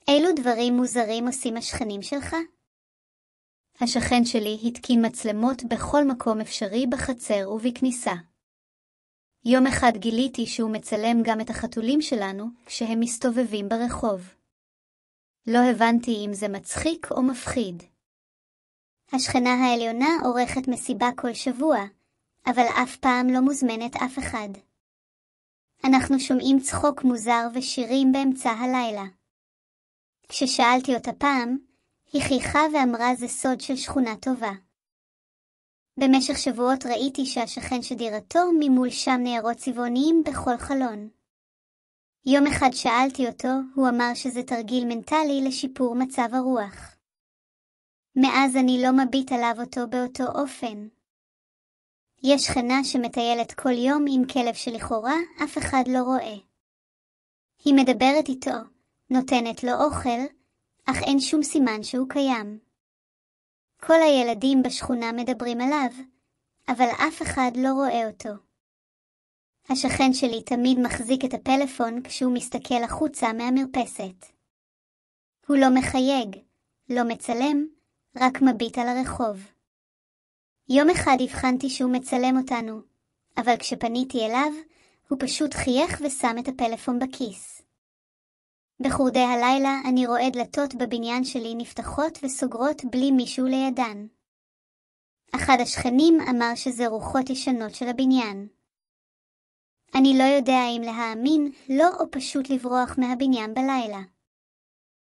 אילו דברים מוזרים עושים השכנים שלך? השכן שלי התקין מצלמות בכל מקום אפשרי בחצר ובכניסה. יום אחד גיליתי שהוא מצלם גם את החתולים שלנו כשהם מסתובבים ברחוב. לא הבנתי אם זה מצחיק או מפחיד. השכנה העליונה עורכת מסיבה כל שבוע, אבל אף פעם לא מוזמנת אף אחד. אנחנו שומעים צחוק מוזר ושירים באמצע הלילה. כששאלתי אותה פעם, היא חייכה ואמרה זה סוד של שכונה טובה. במשך שבועות ראיתי שהשכן שדירתו ממול שם ניירות צבעוניים בכל חלון. יום אחד שאלתי אותו, הוא אמר שזה תרגיל מנטלי לשיפור מצב הרוח. מאז אני לא מביט עליו אותו באותו אופן. יש שכנה שמטיילת כל יום עם כלב שלכאורה אף אחד לא רואה. היא מדברת איתו, נותנת לו אוכל, אך אין שום סימן שהוא קיים. כל הילדים בשכונה מדברים עליו, אבל אף אחד לא רואה אותו. השכן שלי תמיד מחזיק את הפלאפון כשהוא מסתכל החוצה מהמרפסת. הוא לא מחייג, לא מצלם, רק מביט על הרחוב. יום אחד הבחנתי שהוא מצלם אותנו, אבל כשפניתי אליו, הוא פשוט חייך ושם את הפלאפון בכיס. בחורדי הלילה אני רואה דלתות בבניין שלי נפתחות וסוגרות בלי מישהו לידן. אחד השכנים אמר שזה רוחות ישנות של הבניין. אני לא יודע אם להאמין, לא או פשוט לברוח מהבניין בלילה.